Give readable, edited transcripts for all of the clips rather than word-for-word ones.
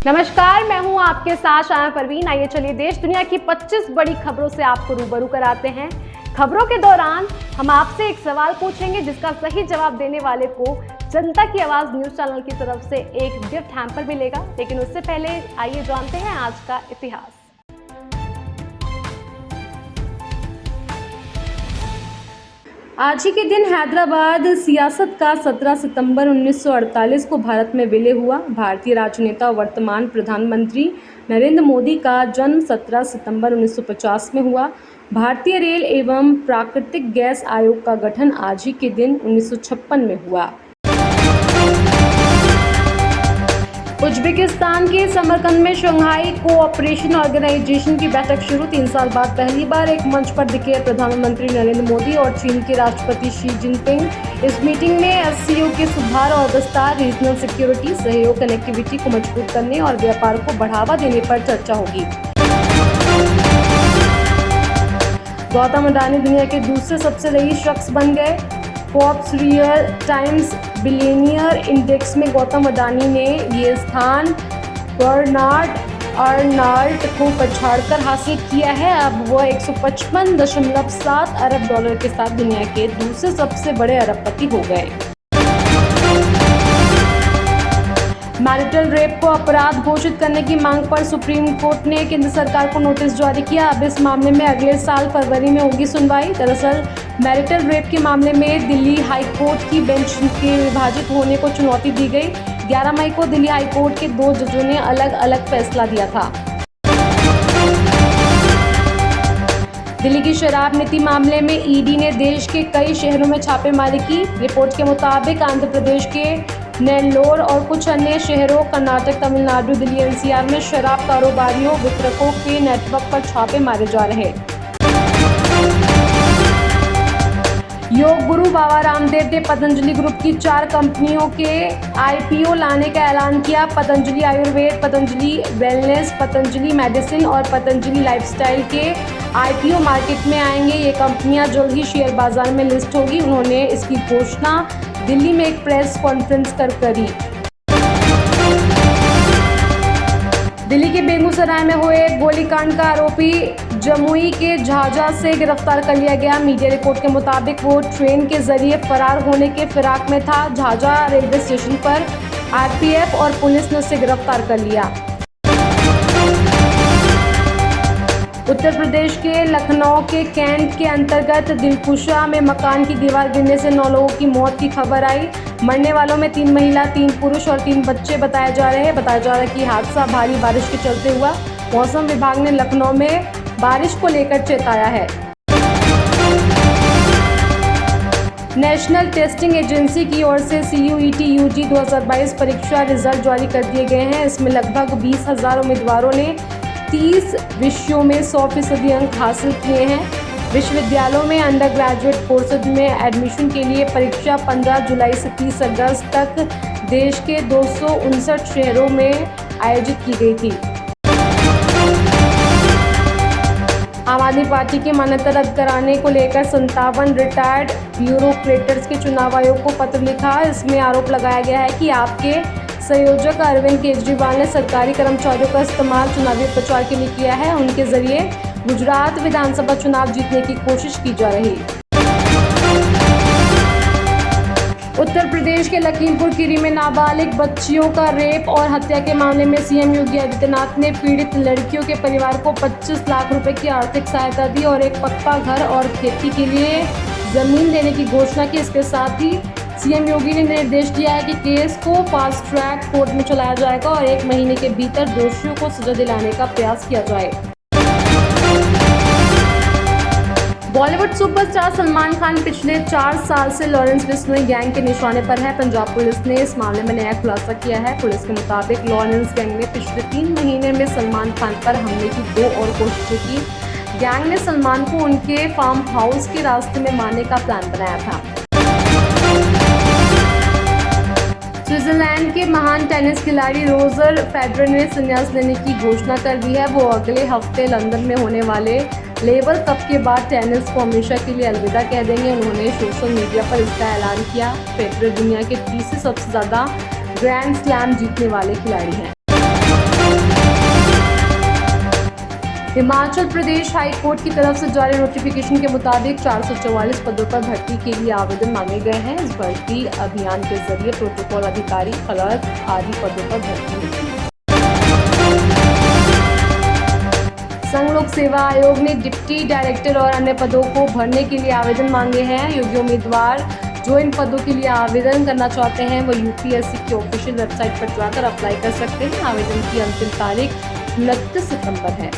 नमस्कार, मैं हूं आपके साथ शायरा परवीन। आइए चलिए देश दुनिया की 25 बड़ी खबरों से आपको रूबरू कराते हैं। खबरों के दौरान हम आपसे एक सवाल पूछेंगे जिसका सही जवाब देने वाले को जनता की आवाज न्यूज चैनल की तरफ से एक गिफ्ट हैम्पर मिलेगा। लेकिन उससे पहले आइए जानते हैं आज का इतिहास। आज ही के दिन हैदराबाद सियासत का 17 सितंबर 1948 को भारत में विलय हुआ। भारतीय राजनेता और वर्तमान प्रधानमंत्री नरेंद्र मोदी का जन्म 17 सितंबर 1950 में हुआ। भारतीय रेल एवं प्राकृतिक गैस आयोग का गठन आज ही के दिन 1956 में हुआ। उज्बेकिस्तान के समरकंद में शंघाई कोऑपरेशन ऑर्गेनाइजेशन की बैठक शुरू। 3 साल बाद पहली बार एक मंच पर दिखे प्रधानमंत्री नरेंद्र मोदी और चीन के राष्ट्रपति शी जिनपिंग। इस मीटिंग में एससीओ के सुधार और विस्तार, रीजनल सिक्योरिटी, सहयोग, कनेक्टिविटी को मजबूत करने और व्यापार को बढ़ावा देने पर चर्चा होगी। गौतम अडानी दुनिया के दूसरे सबसे रईस शख्स बन गए। Forbes real times billionaire index में गौतम अडानी ने ये स्थान बर्नार्ड अर्नॉल्ट को पछाड़कर हासिल किया है। अब वह 155.7 अरब डॉलर के साथ दुनिया के दूसरे सबसे बड़े अरबपति हो गए। मैरिटल रेप को अपराध घोषित करने की मांग पर सुप्रीम कोर्ट ने केंद्र सरकार को नोटिस जारी किया। अब इस मामले में अगले साल फरवरी में होगी सुनवाई। दरअसल मैरिटल रेप के मामले में दिल्ली हाई कोर्ट की बेंच के विभाजित होने को चुनौती दी गई। 11 मई को दिल्ली हाई कोर्ट के 2 जजों ने अलग अलग फैसला दिया था। दिल्ली की शराब नीति मामले में ईडी ने देश के कई शहरों में छापेमारी की। रिपोर्ट के मुताबिक आंध्र प्रदेश के नेल्लोर और कुछ अन्य शहरों, कर्नाटक, तमिलनाडु, दिल्ली एनसीआर में शराब कारोबारियों, वितरकों के नेटवर्क पर छापे मारे जा रहे। योग गुरु बाबा रामदेव ने पतंजलि ग्रुप की 4 कंपनियों के आईपीओ लाने का ऐलान किया। पतंजलि आयुर्वेद, पतंजलि वेलनेस, पतंजलि मेडिसिन और पतंजलि लाइफस्टाइल के आईपीओ मार्केट में आएंगे। ये कंपनियां जल्द ही शेयर बाजार में लिस्ट होगी। उन्होंने इसकी घोषणा दिल्ली में एक प्रेस कॉन्फ्रेंस कर करी। दिल्ली के बेगूसराय में हुए गोलीकांड का आरोपी जमुई के झाझा से गिरफ्तार कर लिया गया। मीडिया रिपोर्ट के मुताबिक वो ट्रेन के जरिए फरार होने के फिराक में था। झाझा रेलवे स्टेशन पर आरपीएफ और पुलिस ने उसे गिरफ्तार कर लिया। उत्तर प्रदेश के लखनऊ के कैंट के अंतर्गत दिलकुशा में मकान की दीवार गिरने से 9 लोगों की मौत की खबर आई। मरने वालों में 3 महिला, 3 पुरुष और 3 बच्चे बताया जा रहा है कि हादसा भारी बारिश के चलते हुआ। मौसम विभाग ने लखनऊ में बारिश को लेकर चेताया है। नेशनल टेस्टिंग एजेंसी की ओर से CUET UG 2022 परीक्षा रिजल्ट जारी कर दिए गए हैं। इसमें लगभग 20,000 उम्मीदवारों ने 30 विषयों में 100% अंक हासिल किए हैं। विश्वविद्यालयों में अंडर ग्रेजुएट कोर्सेज में एडमिशन के लिए परीक्षा 15 जुलाई से 30 अगस्त तक देश के 259 शहरों में आयोजित की गई थी। आम आदमी पार्टी की मान्यता रद्द कराने को लेकर 57 रिटायर्ड ब्यूरोक्रेट्स के चुनाव आयोग को पत्र लिखा। इसमें आरोप लगाया गया है कि आपके संयोजक अरविंद केजरीवाल ने सरकारी कर्मचारियों का इस्तेमाल चुनावी प्रचार के लिए किया है। उनके जरिए गुजरात विधानसभा चुनाव जीतने की कोशिश की जा रही। उत्तर प्रदेश के लखीमपुर खीरी में नाबालिग बच्चियों का रेप और हत्या के मामले में सीएम योगी आदित्यनाथ ने पीड़ित लड़कियों के परिवार को 25 लाख रुपए की आर्थिक सहायता दी और एक पक्का घर और खेती के लिए जमीन देने की घोषणा की। इसके साथ ही सीएम योगी ने निर्देश दिया है कि केस को फास्ट ट्रैक कोर्ट में चलाया जाएगा और 1 महीने के भीतर दोषियों को सजा दिलाने का प्रयास किया जाए। बॉलीवुड सुपरस्टार सलमान खान पिछले 4 साल से लॉरेंस बिश्नोई गैंग के निशाने पर है। पंजाब पुलिस ने इस मामले में नया खुलासा किया है। पुलिस के मुताबिक लॉरेंस गैंग ने पिछले 3 महीने में सलमान खान पर हमले की 2 और कोशिशें की। गैंग ने सलमान को उनके फार्म हाउस के रास्ते में मारने का प्लान बनाया था। स्विट्जरलैंड के महान टेनिस खिलाड़ी रोजर फेडरर ने संन्यास लेने की घोषणा कर दी है। वो अगले हफ्ते लंदन में होने वाले लेबर कप के बाद टेनिस को हमेशा के लिए अलविदा कह देंगे। उन्होंने सोशल मीडिया पर इसका ऐलान किया। फेडरर दुनिया के तीसरे सबसे ज़्यादा ग्रैंड स्लैम जीतने वाले खिलाड़ी हैं। हिमाचल प्रदेश हाई कोर्ट की तरफ से जारी नोटिफिकेशन के मुताबिक 444 पदों पर भर्ती के लिए आवेदन मांगे गए हैं। इस भर्ती अभियान के जरिए प्रोटोकॉल अधिकारी, क्लर्क आदि पदों पर भर्ती होगी। संघ लोक सेवा आयोग ने डिप्टी डायरेक्टर और अन्य पदों को भरने के लिए आवेदन मांगे हैं। योग्य उम्मीदवार जो इन पदों के लिए आवेदन करना चाहते हैं वो यूपीएससी की ऑफिशियल वेबसाइट पर जाकर अप्लाई कर सकते हैं। आवेदन की अंतिम तारीख 29 सितंबर है।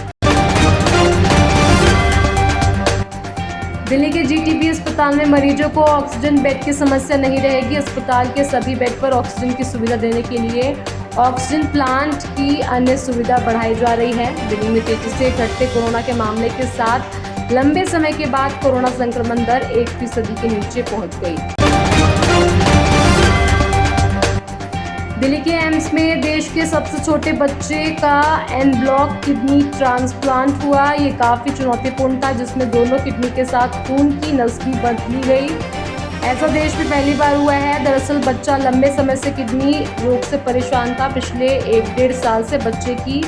दिल्ली के जीटीबी अस्पताल में मरीजों को ऑक्सीजन बेड की समस्या नहीं रहेगी। अस्पताल के सभी बेड पर ऑक्सीजन की सुविधा देने के लिए ऑक्सीजन प्लांट की अन्य सुविधा बढ़ाई जा रही है। दिल्ली में तेजी से घटते कोरोना के मामले के साथ लंबे समय के बाद कोरोना संक्रमण दर 1% के नीचे पहुंच गई। दिल्ली के एम्स में देश के सबसे छोटे बच्चे का एन ब्लॉक किडनी ट्रांसप्लांट हुआ। ये काफ़ी चुनौतीपूर्ण था, जिसमें दोनों किडनी के साथ खून की नस भी बदली गई। ऐसा देश में पहली बार हुआ है। दरअसल बच्चा लंबे समय से किडनी रोग से परेशान था। पिछले 1-1.5 साल से बच्चे की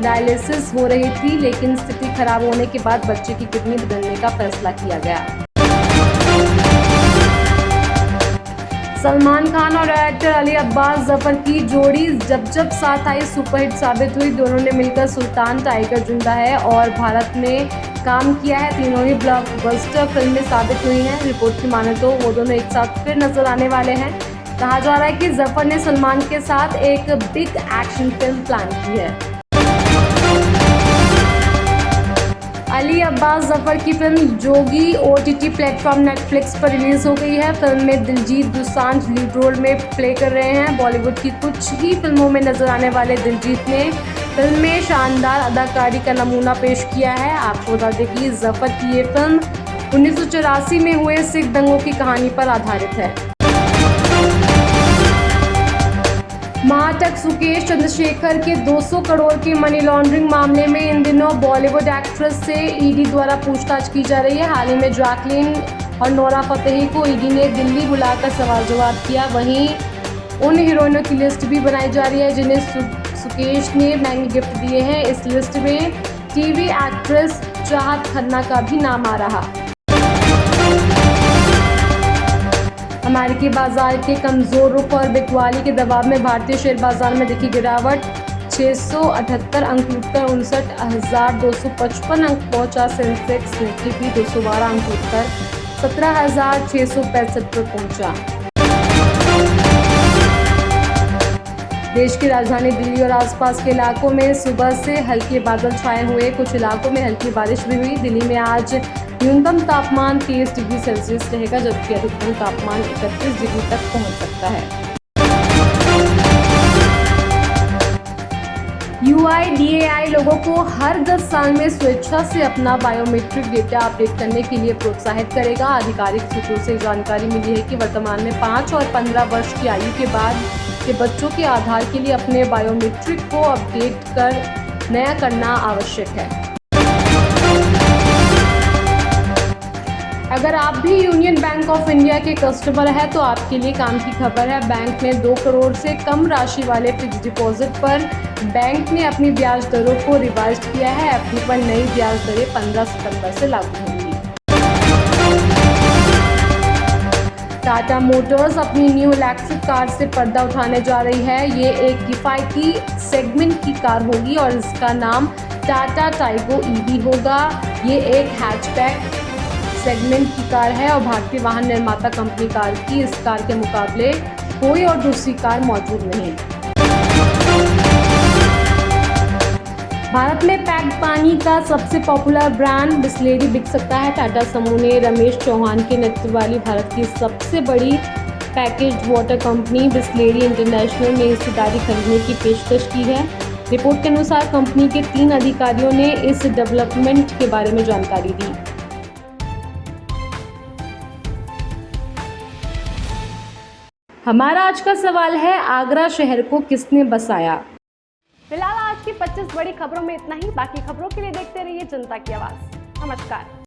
डायलिसिस हो रही थी, लेकिन स्थिति खराब होने के बाद बच्चे की किडनी बदलने का फैसला किया गया। सलमान खान और एक्टर अली अब्बास जफर की जोड़ी जब साथ आई सुपरहिट साबित हुई। दोनों ने मिलकर सुल्तान, टाइगर जिंदा है और भारत में काम किया है। तीनों ही ब्लॉकबस्टर फिल्में साबित हुई हैं। रिपोर्ट की माने तो वो दोनों एक साथ फिर नजर आने वाले हैं। कहा जा रहा है कि जफर ने सलमान के साथ एक बिग एक्शन फिल्म प्लान की है। अली अब्बास जफर की फिल्म जोगी ओटीटी प्लेटफॉर्म नेटफ्लिक्स पर रिलीज हो गई है। फिल्म में दिलजीत दोसांझ लीड रोल में प्ले कर रहे हैं। बॉलीवुड की कुछ ही फिल्मों में नजर आने वाले दिलजीत ने फिल्म में शानदार अदाकारी का नमूना पेश किया है। आपको बता दें कि जफर की ये फिल्म 1984 में हुए सिख दंगों की कहानी पर आधारित है। महाटक सुकेश चंद्रशेखर के 200 करोड़ के मनी लॉन्ड्रिंग मामले में इन दिनों बॉलीवुड एक्ट्रेस से ईडी द्वारा पूछताछ की जा रही है। हाल ही में जैकलीन और नोरा फतेही को ईडी ने दिल्ली बुलाकर सवाल जवाब किया। वहीं उन हीरोइनों की लिस्ट भी बनाई जा रही है जिन्हें सुकेश ने महंगे गिफ्ट दिए हैं। इस लिस्ट में टीवी एक्ट्रेस चाहत खन्ना का भी नाम आ रहा। अमेरिकी बाजार के कमजोर रुख और बिकवाली के दबाव में भारतीय शेयर बाजार में दिखी गिरावट। 678 अंक टूटकर 59,255 अंक पहुंचा। सेंसेक्स निफ्टी भी 212 अंक टूटकर 17,665 पर पहुंचा। देश की राजधानी दिल्ली और आसपास के इलाकों में सुबह से हल्के बादल छाए हुए। कुछ इलाकों में हल्की बारिश भी हुई। दिल्ली में आज न्यूनतम तापमान 30 डिग्री सेल्सियस रहेगा, जबकि अधिकतम तापमान 31 डिग्री तक पहुंच सकता है। UIDAI लोगों को हर 10 साल में स्वेच्छा से अपना बायोमेट्रिक डेटा अपडेट करने के लिए प्रोत्साहित करेगा। आधिकारिक सूत्रों से जानकारी मिली है कि वर्तमान में 5 और 15 वर्ष की आयु के बाद के बच्चों के आधार के लिए अपने बायोमेट्रिक को अपडेट कर नया करना आवश्यक है। अगर आप भी यूनियन बैंक ऑफ इंडिया के कस्टमर हैं तो आपके लिए काम की खबर है। बैंक ने 2 करोड़ से कम राशि वाले फिक्स डिपॉजिट पर बैंक ने अपनी ब्याज दरों को रिवाइज किया है। एफडी पर नई ब्याज दरें 15 सितंबर से लागू होंगी। टाटा मोटर्स अपनी न्यू इलेक्ट्रिक कार से पर्दा उठाने जा रही है। ये एक किफायती सेगमेंट की कार होगी और इसका नाम टाटा टाइगो ईवी होगा। ये एक हैचबैक सेगमेंट की कार है और भारतीय वाहन निर्माता कंपनी कार की इस कार के मुकाबले कोई और दूसरी कार मौजूद नहीं। भारत में पैक्ड पानी का सबसे पॉपुलर ब्रांड बिसलेरी बिक सकता है। टाटा समूह ने रमेश चौहान के नेतृत्व वाली भारत की सबसे बड़ी packaged water company Bisleri international में हिस्सेदारी खरीदने की पेशकश की है। रिपोर्ट के अनुसार कंपनी के 3 अधिकारियों ने इस डेवलपमेंट के बारे में जानकारी दी। हमारा आज का सवाल है, आगरा शहर को किसने बसाया? फिलहाल आज की 25 बड़ी खबरों में इतना ही। बाकी खबरों के लिए देखते रहिए जनता की आवाज। नमस्कार।